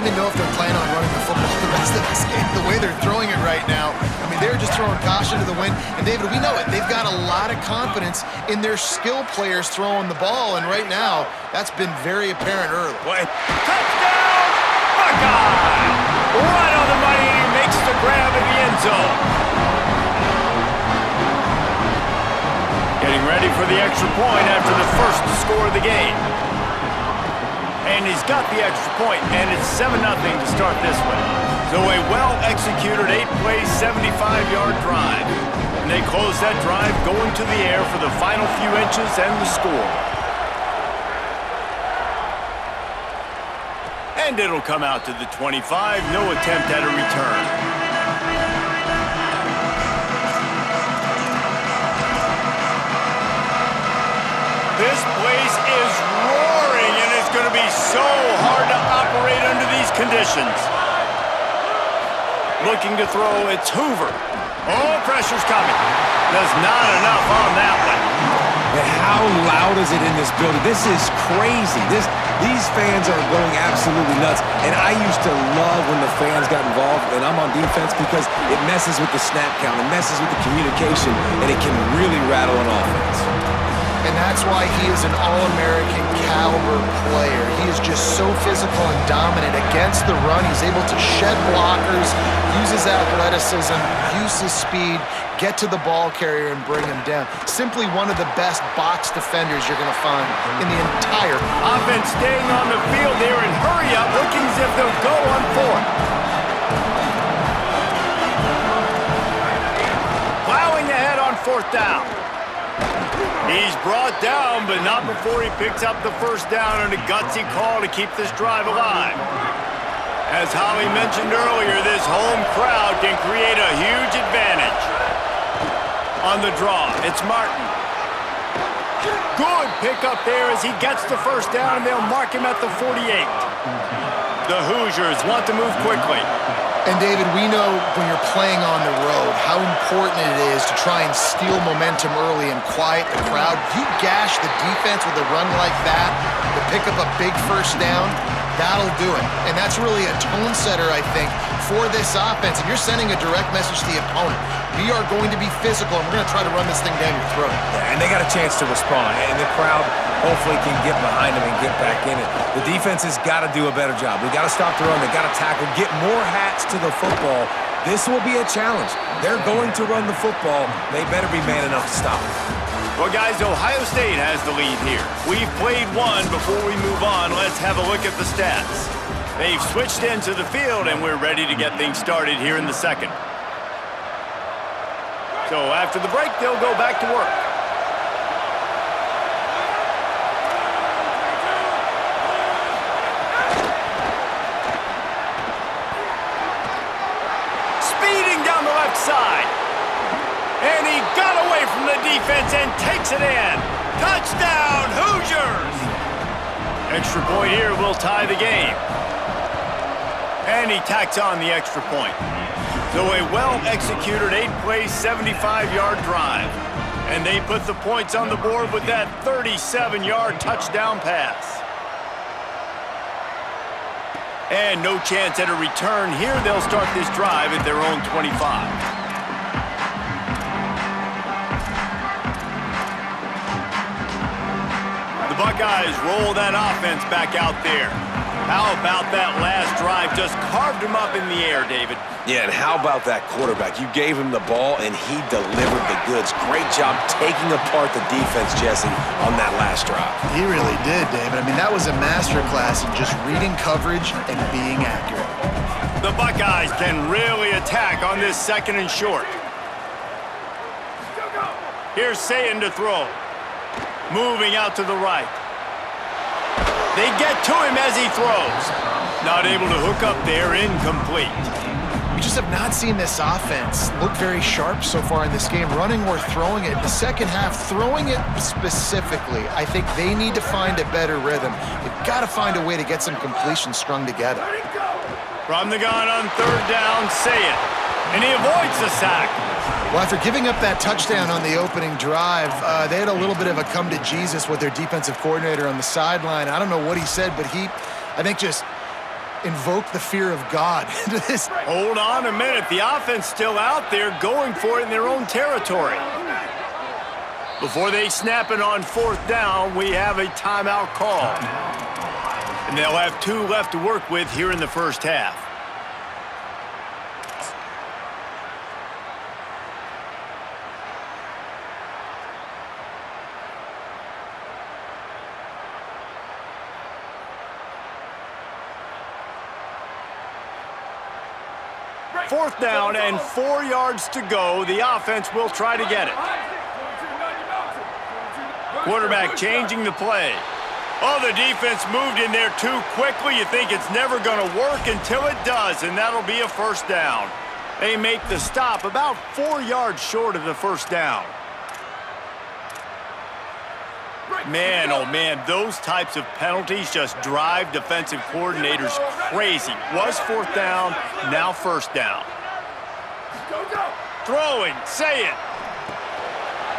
even know if they're planning on running the football the rest of this game. The way they're throwing it right now, I mean, they're just throwing caution to the wind. And, David, we know it. They've got a lot of confidence in their skill players throwing the ball, and right now, that's been very apparent early. Touchdown! Buckeye! Right on the money, and he makes the grab in the end zone. Getting ready for the extra point after the first score of the game. And he's got the extra point, and it's 7-0 to start this one. So a well-executed 8-play, 75-yard drive. And they close that drive going to the air for the final few inches and the score. And it'll come out to the 25, no attempt at a return. This place is roaring, and it's going to be so hard to operate under these conditions. Looking to throw, it's Hoover. Oh, pressure's coming. There's not enough on that one. And how loud is it in this building? This is crazy. These fans are going absolutely nuts. And I used to love when the fans got involved, and I'm on defense because it messes with the snap count, it messes with the communication, and it can really rattle an offense. And that's why he is an All-American caliber player. He is just so physical and dominant against the run. He's able to shed blockers, use his athleticism, use his speed, get to the ball carrier and bring him down. Simply one of the best box defenders you're going to find in the entire offense. Staying on the field there and hurry up, looking as if they'll go on fourth. Plowing ahead on fourth down. He's brought down, but not before he picks up the first down and a gutsy call to keep this drive alive. As Holly mentioned earlier, this home crowd can create a huge advantage. On the draw, it's Martin. Good pickup there as he gets the first down, and they'll mark him at the 48. The Hoosiers want to move quickly. And, David, we know when you're playing on the road how important it is to try and steal momentum early and quiet the crowd. You gash the defense with a run like that to pick up a big first down, that'll do it. And that's really a tone setter, I think, for this offense. And you're sending a direct message to the opponent. We are going to be physical, and we're going to try to run this thing down your throat. Yeah, and they got a chance to respond, and the crowd hopefully can get behind them and get back in it. The defense has got to do a better job. We got to stop the run. They got to tackle, get more hats to the football. This will be a challenge. They're going to run the football. They better be man enough to stop it. Well, guys, Ohio State has the lead here. We've played one. Before we move on, let's have a look at the stats. They've switched into the field, and we're ready to get things started here in the second. So after the break, they'll go back to work. Speeding down the left side. And he got away from the defense and takes it in. Touchdown, Hoosiers! Extra point here will tie the game. And he tacks on the extra point. So a well-executed 8-play, 75-yard drive. And they put the points on the board with that 37-yard touchdown pass. And no chance at a return here. They'll start this drive at their own 25. The Buckeyes roll that offense back out there. How about that last drive? Just carved him up in the air, David. Yeah, and how about that quarterback? You gave him the ball, and he delivered the goods. Great job taking apart the defense, Jesse, on that last drive. He really did, David. I mean, that was a masterclass in just reading coverage and being accurate. The Buckeyes can really attack on this second and short. Here's Sayin to throw. Moving out to the right. They get to him as he throws. Not able to hook up there, incomplete. We just have not seen this offense look very sharp so far in this game, running or throwing it. In the second half, throwing it specifically, I think they need to find a better rhythm. They've got to find a way to get some completions strung together. From the gun on third down, Sayin. And he avoids the sack. Well, after giving up that touchdown on the opening drive, they had a little bit of a come to Jesus with their defensive coordinator on the sideline. I don't know what he said, but he, I think, just invoke the fear of God into this. Hold on a minute. The offense still out there going for it in their own territory. Before they snap it on 4th down, we have a timeout call. And they'll have 2 left to work with here in the first half. Fourth down and 4 yards to go. The offense will try to get it. Quarterback changing the play. Oh, the defense moved in there too quickly. You think it's never going to work until it does, and that'll be a first down. They make the stop about 4 yards short of the first down. Man, oh man, those types of penalties just drive defensive coordinators crazy. Was 4th down, now first down. Throwing, say it.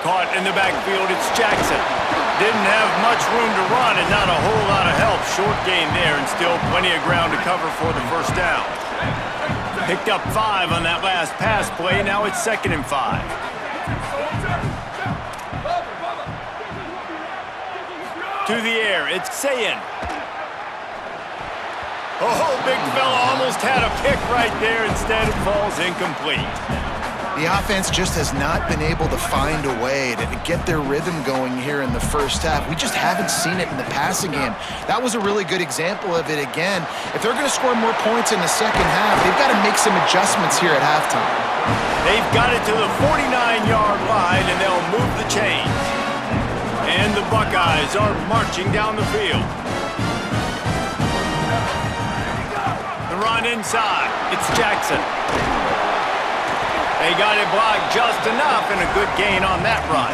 Caught in the backfield, it's Jackson. Didn't have much room to run and not a whole lot of help. Short gain there and still plenty of ground to cover for the first down. Picked up 5 on that last pass play. Now it's 2nd and 5. To the air, it's Sayin. Oh, big fella almost had a pick right there. Instead, it falls incomplete. The offense just has not been able to find a way to get their rhythm going here in the first half. We just haven't seen it in the passing game. That was a really good example of it again. If they're going to score more points in the second half, they've got to make some adjustments here at halftime. They've got it to the 49-yard line, and they'll move the chains. And the Buckeyes are marching down the field. The run inside. It's Jackson. They got it blocked just enough and a good gain on that run.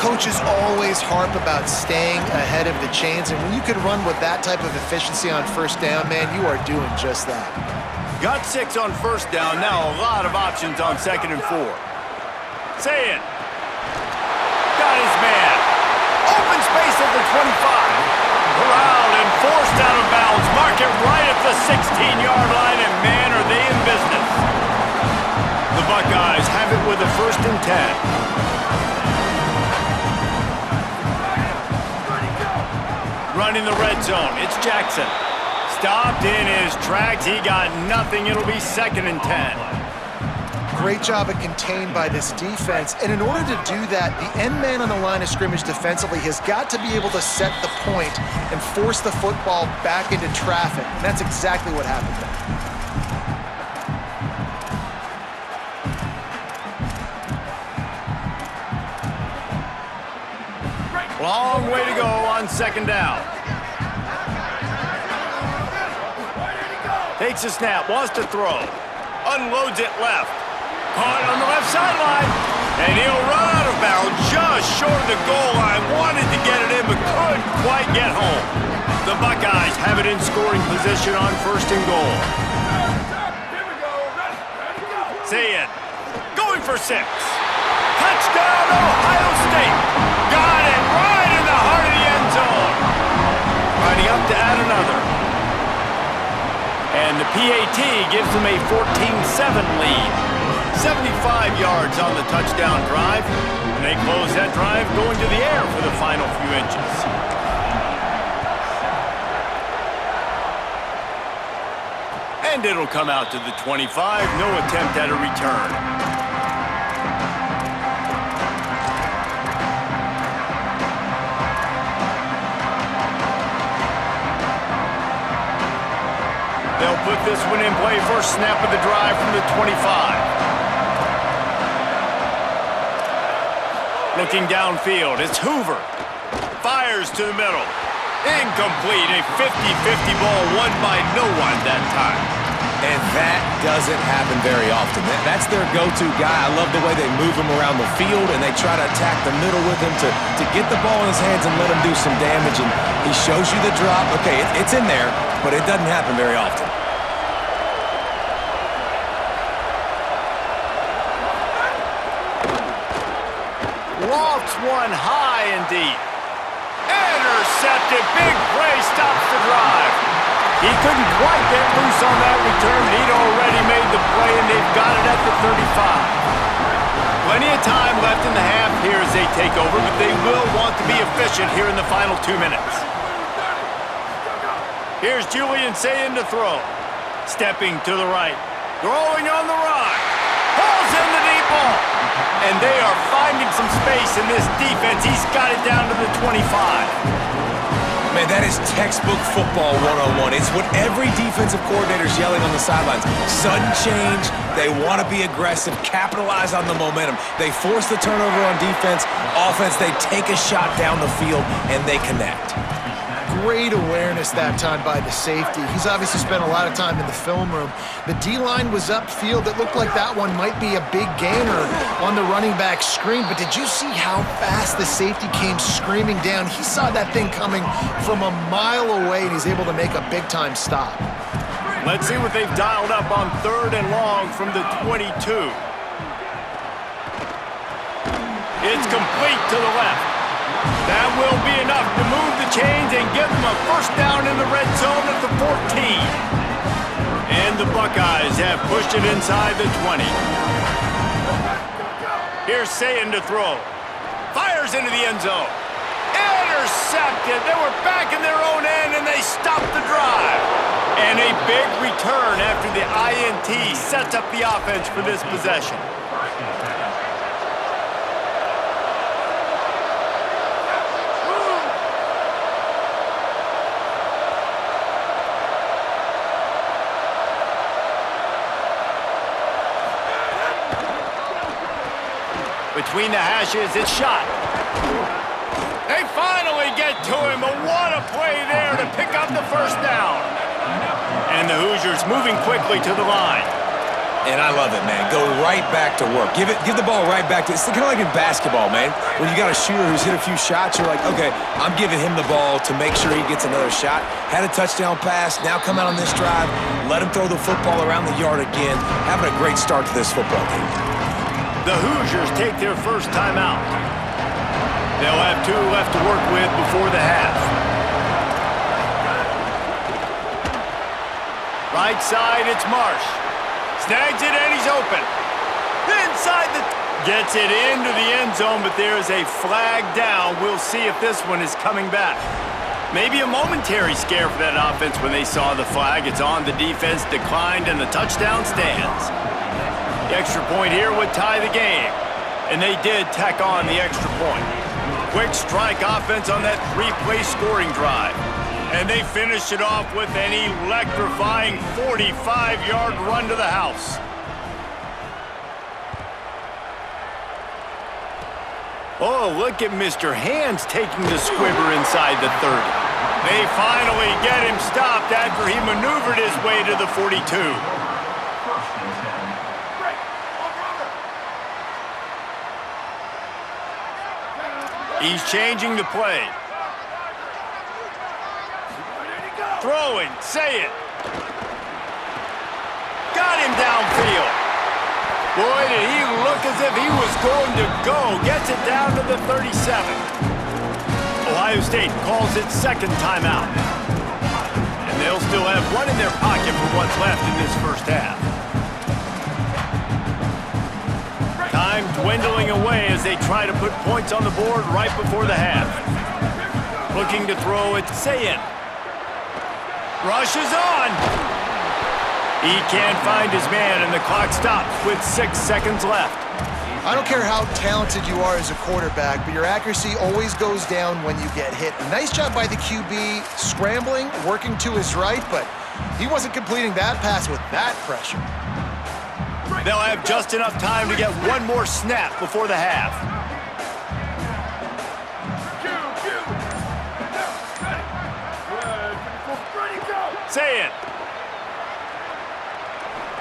Coaches always harp about staying ahead of the chains, and when you can run with that type of efficiency on first down, man, you are doing just that. Got 6 on first down. Now a lot of options on 2nd and 4. Say it. Got his man. Open space at the 25. Corralled and forced out of bounds. Mark it right at the 16-yard line, and man, are they in business. The Buckeyes have it with a 1st and 10. Running the red zone, it's Jackson. Stopped in his tracks. He got nothing. It'll be 2nd and 10. Great job at contained by this defense. And in order to do that, the end man on the line of scrimmage defensively has got to be able to set the point and force the football back into traffic. And that's exactly what happened there. Long way to go on 2nd down. Takes a snap, wants to throw. Unloads it left. Caught on the left sideline. And he'll run out of bounds just short of the goal line. Wanted to get it in, but couldn't quite get home. The Buckeyes have it in scoring position on 1st and goal. Say it. Going for 6. Touchdown, Ohio State. Got it right in the heart of the end zone. Riding up to add another. And the PAT gives them a 14-7 lead. 75 yards on the touchdown drive. And they close that drive going to the air for the final few inches. And it'll come out to the 25. No attempt at a return. They'll put this one in play. First snap of the drive from the 25. Looking downfield, it's Hoover. Fires to the middle. Incomplete. A 50-50 ball won by no one that time. And that doesn't happen very often. That's their go-to guy. I love the way they move him around the field, and they try to attack the middle with him to get the ball in his hands and let him do some damage. And he shows you the drop. Okay, it's in there, but it doesn't happen very often. Lofts one high and deep. Intercepted. Big play stops the drive. He couldn't quite get loose on that return. He'd already made the play, and they've got it at the 35. Plenty of time left in the half here as they take over, but they will want to be efficient here in the final 2 minutes. Here's Julian Sayin to throw. Stepping to the right. Throwing on the run. Pulls in the deep ball. And they are finding some space in this defense. He's got it down to the 25. Man, that is textbook football one-on-one. It's what every defensive coordinator is yelling on the sidelines. Sudden change. They want to be aggressive, capitalize on the momentum. They force the turnover on defense. Offense, they take a shot down the field, and they connect. Great awareness that time by the safety. He's obviously spent a lot of time in the film room. The D-line was upfield. It looked like that one might be a big gainer on the running back screen, but did you see how fast the safety came screaming down? He saw that thing coming from a mile away, and he's able to make a big-time stop. Let's see what they've dialed up on 3rd and long from the 22. It's complete to the left. That will be enough to move the chains and give them a first down in the red zone at the 14. And the Buckeyes have pushed it inside the 20. Here's Sayin to throw. Fires into the end zone. Intercepted. They were back in their own end, and they stopped the drive. And a big return after the INT sets up the offense for this possession. Between the hashes, it's shot. They finally get to him, but what a play there to pick up the first down. And the Hoosiers moving quickly to the line. And I love it, man. Go right back to work. Give the ball right back to. It's kind of like in basketball, man. When you got a shooter who's hit a few shots, you're like, okay, I'm giving him the ball to make sure he gets another shot. Had a touchdown pass. Now come out on this drive. Let him throw the football around the yard again. Having a great start to this football game. The Hoosiers take their first timeout. They'll have 2 left to work with before the half. Right side, it's Marsh. Snags it and he's open. Inside the... Gets it into the end zone, but there is a flag down. We'll see if this one is coming back. Maybe a momentary scare for that offense when they saw the flag. It's on, the defense declined, and the touchdown stands. The extra point here would tie the game. And they did tack on the extra point. Quick strike offense on that 3-play scoring drive. And they finished it off with an electrifying 45-yard run to the house. Oh, look at Mr. Hands taking the squibber inside the 30. They finally get him stopped after he maneuvered his way to the 42. He's changing the play. Throwing, say it. Got him downfield. Boy, did he look as if he was going to go. Gets it down to the 37. Ohio State calls it second timeout. And they'll still have one in their pocket for what's left in this first half. Time dwindling away as they try to put points on the board right before the half. Looking to throw it, Sayin. Rushes on. He can't find his man, and the clock stops with 6 seconds left. I don't care how talented you are as a quarterback, but your accuracy always goes down when you get hit. Nice job by the QB, scrambling, working to his right, but he wasn't completing that pass with that pressure. They'll have just enough time to get one more snap before the half. Sayin.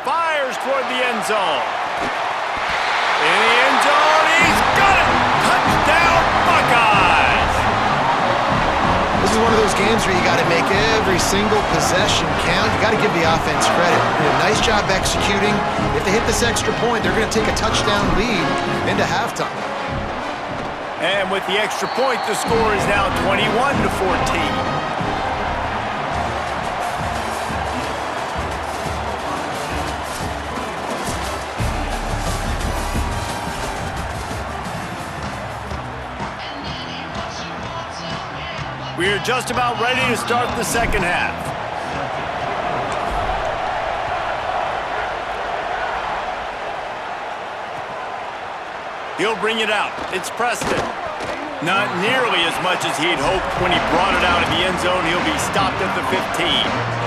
Fires toward the end zone. In the end zone, he's got it! Touchdown, Buckeyes! This is one of those games where you got to make every single possession count. You got to give the offense credit. They did a nice job executing. If they hit this extra point, they're going to take a touchdown lead into halftime. And with the extra point, the score is now 21-14. We're just about ready to start the second half. He'll bring it out. It's Preston. Not nearly as much as he'd hoped when he brought it out of the end zone. He'll be stopped at the 15.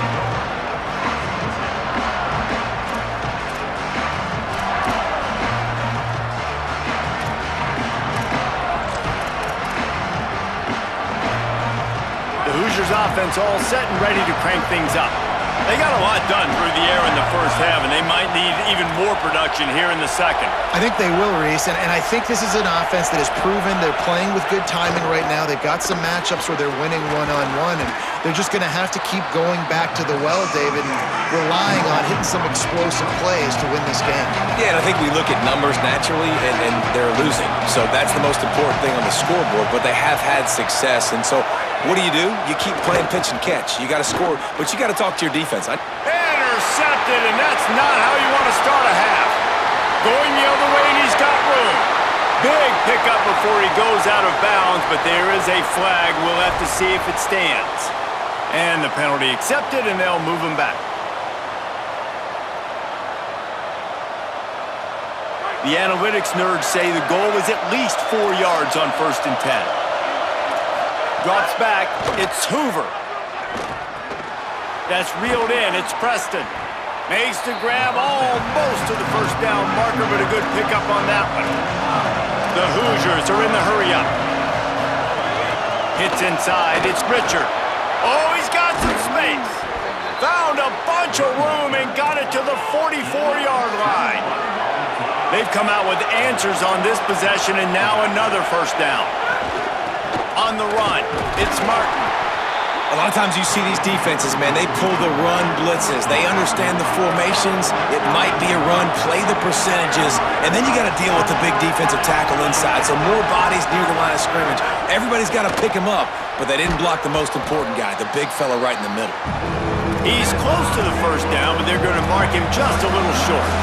Hoosiers offense all set and ready to crank things up. They got a lot done through the air in the first half, and they might need even more production here in the second. I think they will, Reese, and I think this is an offense that has proven they're playing with good timing right now. They've got some matchups where they're winning one-on-one, and they're just going to have to keep going back to the well, David, and relying on hitting some explosive plays to win this game. Yeah, and I think we look at numbers naturally, and they're losing. So that's the most important thing on the scoreboard, but they have had success, and so what do? You keep playing pitch and catch. You got to score, but you got to talk to your defense. Intercepted, and that's not how you want to start a half. Going the other way, and he's got room. Big pickup before he goes out of bounds, but there is a flag. We'll have to see if it stands. And the penalty accepted, and they'll move him back. The analytics nerds say the goal is at least 4 yards on 1st and 10. Drops back. It's Hoover. That's reeled in. It's Preston. Makes the grab almost to the first down marker, but a good pickup on that one. The Hoosiers are in the hurry-up. Hits inside. It's Richard. Oh, he's got some space. Found a bunch of room and got it to the 44-yard line. They've come out with answers on this possession, and now another first down. On the run, it's Martin. A lot of times you see these defenses, man, they pull the run blitzes. They understand the formations. It might be a run, play the percentages, and then you got to deal with the big defensive tackle inside. So more bodies near the line of scrimmage. Everybody's got to pick him up, but they didn't block the most important guy, the big fella right in the middle. He's close to the first down, but they're going to mark him just a little short.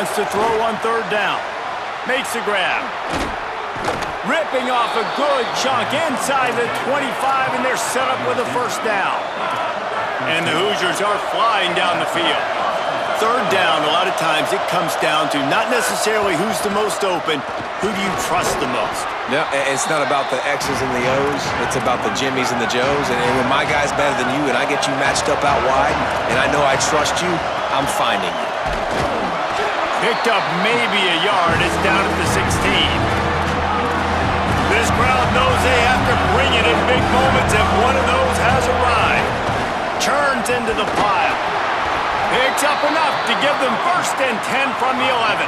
Wants to throw on 3rd down. Makes a grab. Ripping off a good chunk inside the 25, and they're set up with a first down. And the Hoosiers are flying down the field. 3rd down, a lot of times it comes down to not necessarily who's the most open, who do you trust the most? Yeah, it's not about the X's and the O's. It's about the Jimmies and the Joes. And when my guy's better than you and I get you matched up out wide and I know I trust you, I'm finding you. Picked up maybe a yard. It's down at the 16. This crowd knows they have to bring it in big moments, and one of those has arrived. Turns into the pile. Picks up enough to give them 1st and 10 from the 11.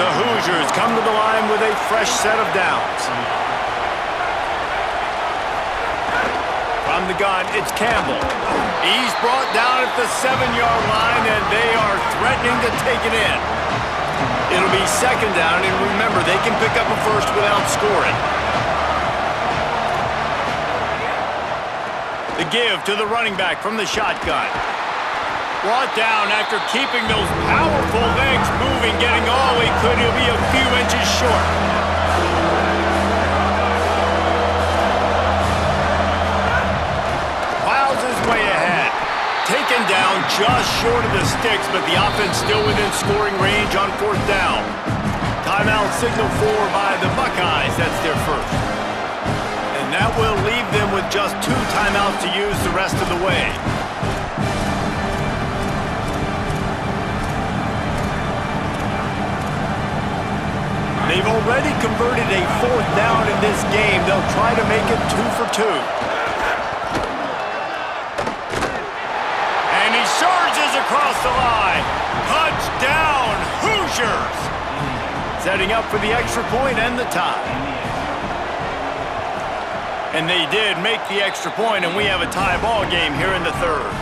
The Hoosiers come to the line with a fresh set of downs. From the gun, it's Campbell. He's brought down at the 7-yard line, and they are threatening to take it in. It'll be 2nd down, and remember, they can pick up a first without scoring. The give to the running back from the shotgun. Brought down after keeping those powerful legs moving, getting all he could. He'll be a few inches short. Plows his way ahead. Taken down just short of the sticks, but the offense still within scoring range on 4th down. Timeout signal for by the Buckeyes. That's their first. And that will leave them with just 2 timeouts to use the rest of the way. They've already converted a 4th down in this game. They'll try to make it 2 for 2. And he surges across the line. Touchdown, Hoosiers! Setting up for the extra point and the tie. And they did make the extra point, and we have a tie ball game here in the 3rd.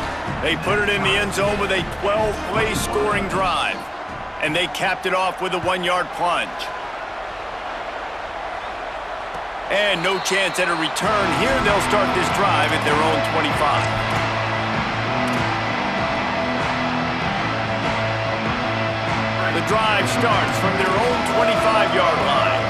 They put it in the end zone with a 12-play scoring drive. And they capped it off with a 1-yard plunge. And no chance at a return here. They'll start this drive at their own 25. the drive starts from their own 25-yard line.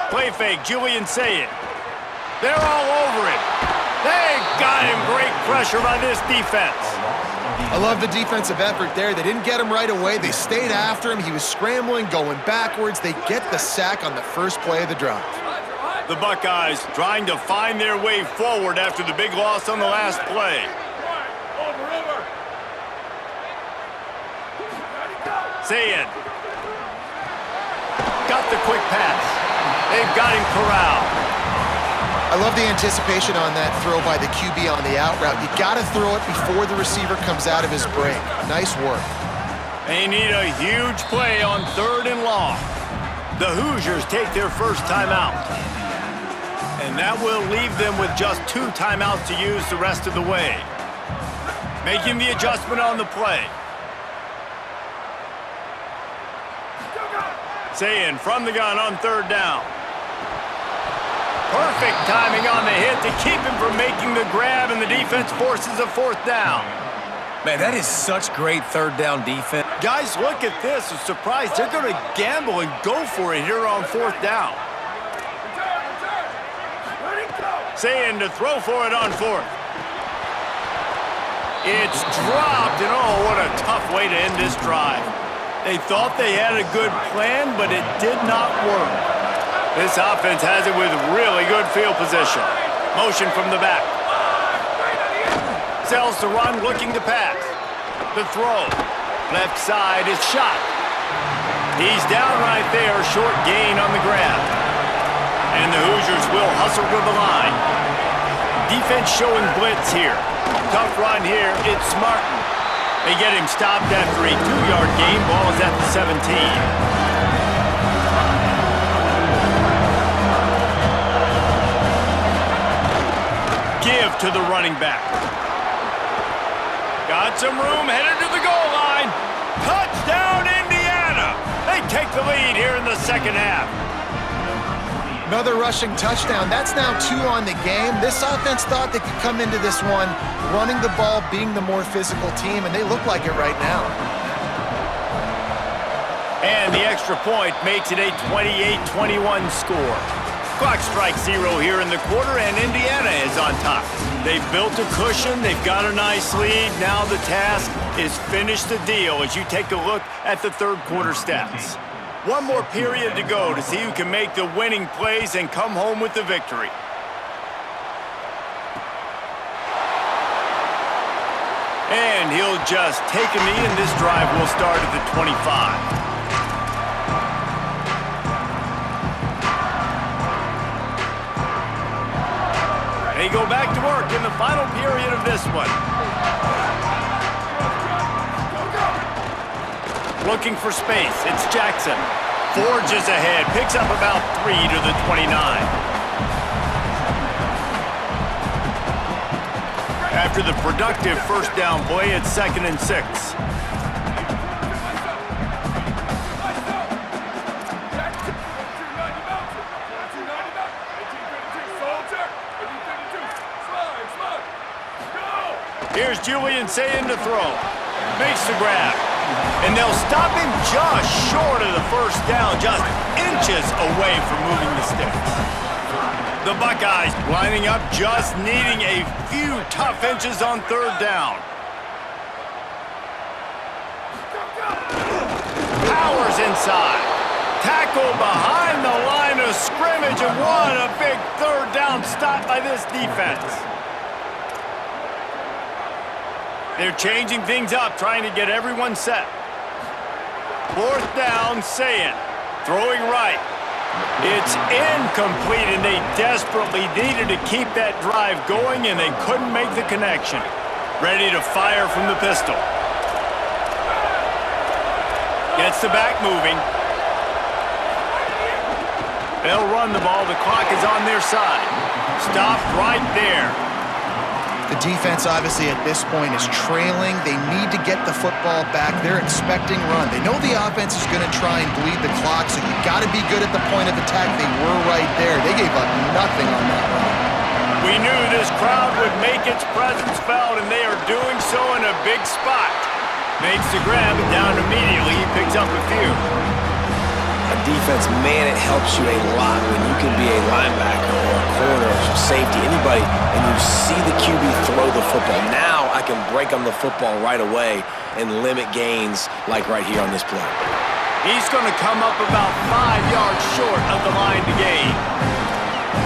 Play fake, Julian Sayed. They're all over him. They got him. Great pressure by this defense. I love the defensive effort there. They didn't get him right away. They stayed after him. He was scrambling, going backwards. They get the sack on the first play of the drive. The Buckeyes trying to find their way forward after the big loss on the last play. Sayed. Got the quick pass. They've got him corralled. I love the anticipation on that throw by the QB on the out route. You got to throw it before the receiver comes out of his break. Nice work. They need a huge play on 3rd and long. The Hoosiers take their first timeout. And that will leave them with just 2 timeouts to use the rest of the way. Making the adjustment on the play. Saying from the gun on 3rd down. Perfect timing on the hit to keep him from making the grab, and the defense forces a 4th down. Man, that is such great 3rd down defense. Guys, look at this. I'm surprised they're going to gamble and go for it here on 4th down. Saying to throw for it on 4th. It's dropped, and oh, what a tough way to end this drive. They thought they had a good plan, but it did not work. This offense has it with really good field position. Motion from the back. Sells to run, looking to pass. The throw. Left side is shot. He's down right there, short gain on the grab. And the Hoosiers will hustle to the line. Defense showing blitz here. Tough run here, it's Martin. They get him stopped after a 2-yard gain. Ball is at the 17. Give to the running back. Got some room, headed to the goal line. Touchdown, Indiana! They take the lead here in the second half. Another rushing touchdown. That's now 2 on the game. This offense thought they could come into this one running the ball, being the more physical team, and they look like it right now. And the extra point makes it a 28-21 score. Clock strikes 0 here in the quarter, and Indiana is on top. They've built a cushion. They've got a nice lead. Now the task is finish the deal as you take a look at the 3rd quarter stats. One more period to go to see who can make the winning plays and come home with the victory. And he'll just take a knee, and this drive will start at the 25. They go back to work in the final period of this one. Looking for space, it's Jackson. Forges ahead, picks up about 3 to the 29. After the productive first down play, it's 2nd and 6. Here's Julian Sayed to throw. Makes the grab. And they'll stop him just short of the first down, just inches away from moving the sticks. The Buckeyes lining up, just needing a few tough inches on 3rd down. Powers inside. Tackle behind the line of scrimmage, and what a big 3rd down stop by this defense. They're changing things up, trying to get everyone set. 4th down, Sayed. Throwing right. It's incomplete, and they desperately needed to keep that drive going, and they couldn't make the connection. Ready to fire from the pistol. Gets the back moving. They'll run the ball. The clock is on their side. Stop right there. The defense, obviously, at this point is trailing. They need to get the football back. They're expecting run. They know the offense is going to try and bleed the clock, so you got to be good at the point of attack. They were right there. They gave up nothing on that run. We knew this crowd would make its presence felt, and they are doing so in a big spot. Makes the grab, and down immediately. He picks up a few. On defense, man, it helps you a lot when you can be a linebacker or a corner or safety, anybody, and you see the QB throw the football. Now I can break on the football right away and limit gains like right here on this play. He's going to come up about 5 yards short of the line to gain.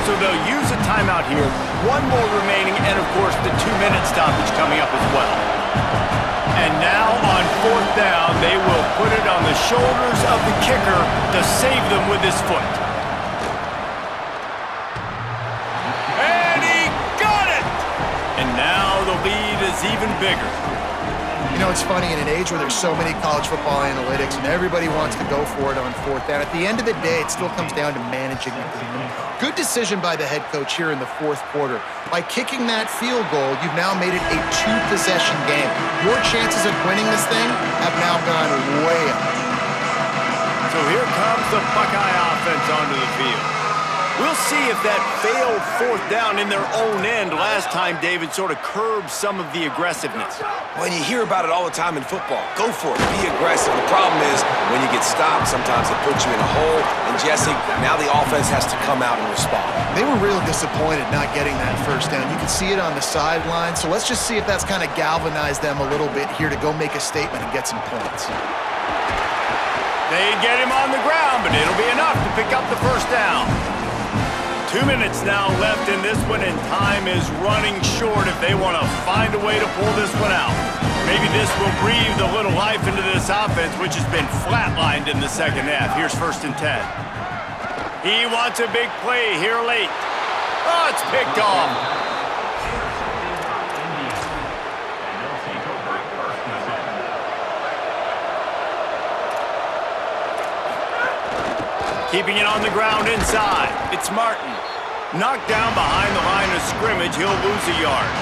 So they'll use a timeout here. One more remaining, and of course the 2-minute stoppage coming up as well. And now on 4th down, they will put it on the shoulders of the kicker to save them with his foot. And he got it! And now the lead is even bigger. You know, it's funny, in an age where there's so many college football analytics and everybody wants to go for it on 4th down, at the end of the day, it still comes down to managing the game. Good decision by the head coach here in the 4th quarter. By kicking that field goal, you've now made it a 2-possession game. Your chances of winning this thing have now gone way up. So here comes the Buckeye offense onto the field. We'll see if that failed 4th down in their own end last time, David, sort of curbed some of the aggressiveness. Well, you hear about it all the time in football. Go for it. Be aggressive. The problem is when you get stopped, sometimes it puts you in a hole. And, Jesse, now the offense has to come out and respond. They were real disappointed not getting that 1st down. You can see it on the sideline. So let's just see if that's kind of galvanized them a little bit here to go make a statement and get some points. They get him on the ground, but it'll be enough to pick up the 1st down. 2 minutes now left in this one, and time is running short if they want to find a way to pull this one out. Maybe this will breathe a little life into this offense, which has been flatlined in the 2nd half. Here's 1st and 10. He wants a big play here late. Oh, it's picked off. Keeping it on the ground inside. It's Martin. Knocked down behind the line of scrimmage. He'll lose a yard.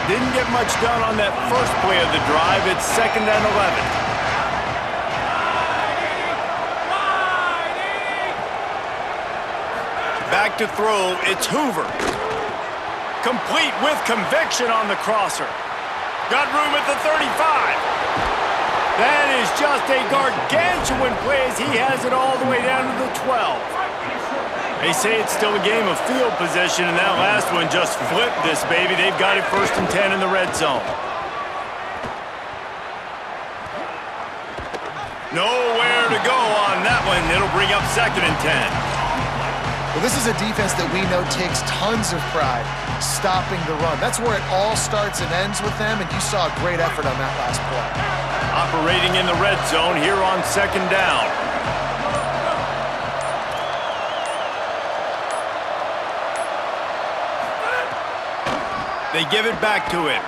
Didn't get much done on that first play of the drive. It's 2nd and 11. Back to throw. It's Hoover. Complete with conviction on the crosser. Got room at the 35. That is just a gargantuan play as he has it all the way down to the 12. They say it's still a game of field position, and that last one just flipped this baby. They've got it 1st and 10 in the red zone. Nowhere to go on that one. It'll bring up 2nd and 10. Well, this is a defense that we know takes tons of pride stopping the run. That's where it all starts and ends with them, and you saw a great effort on that last play. Operating in the red zone here on 2nd down. They give it back to him.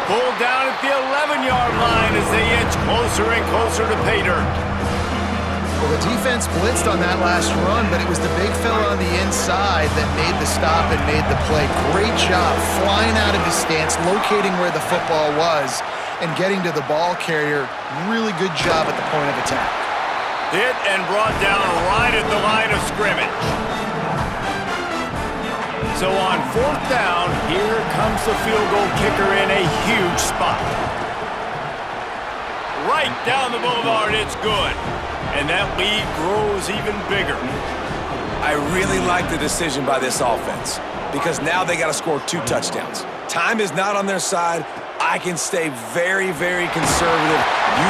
Pulled down at the 11-yard line as they inch closer and closer to pay dirt. Well, the defense blitzed on that last run, but it was the big fella on the inside that made the stop and made the play. Great job flying out of his stance, locating where the football was, and getting to the ball carrier. Really good job at the point of attack. Hit and brought down right at the line of scrimmage. So on 4th down, here comes the field goal kicker in a huge spot. Right down the boulevard, it's good. And that lead grows even bigger. I really like the decision by this offense because now they got to score 2 touchdowns. Time is not on their side. I can stay very, very conservative.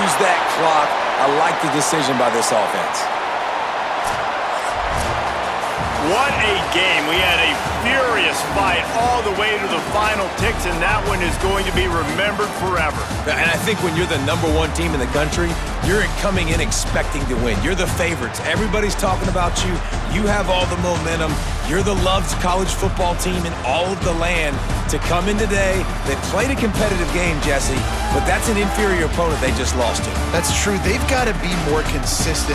Use that clock. I like the decision by this offense. What a game. We had a furious fight all the way to the final ticks, and that one is going to be remembered forever. And I think when you're the #1 team in the country, you're coming in expecting to win. You're the favorites. Everybody's talking about you. You have all the momentum. You're the loved college football team in all of the land. To come in today, they played a competitive game, Jesse, but that's an inferior opponent they just lost to. That's true. They've got to be more consistent.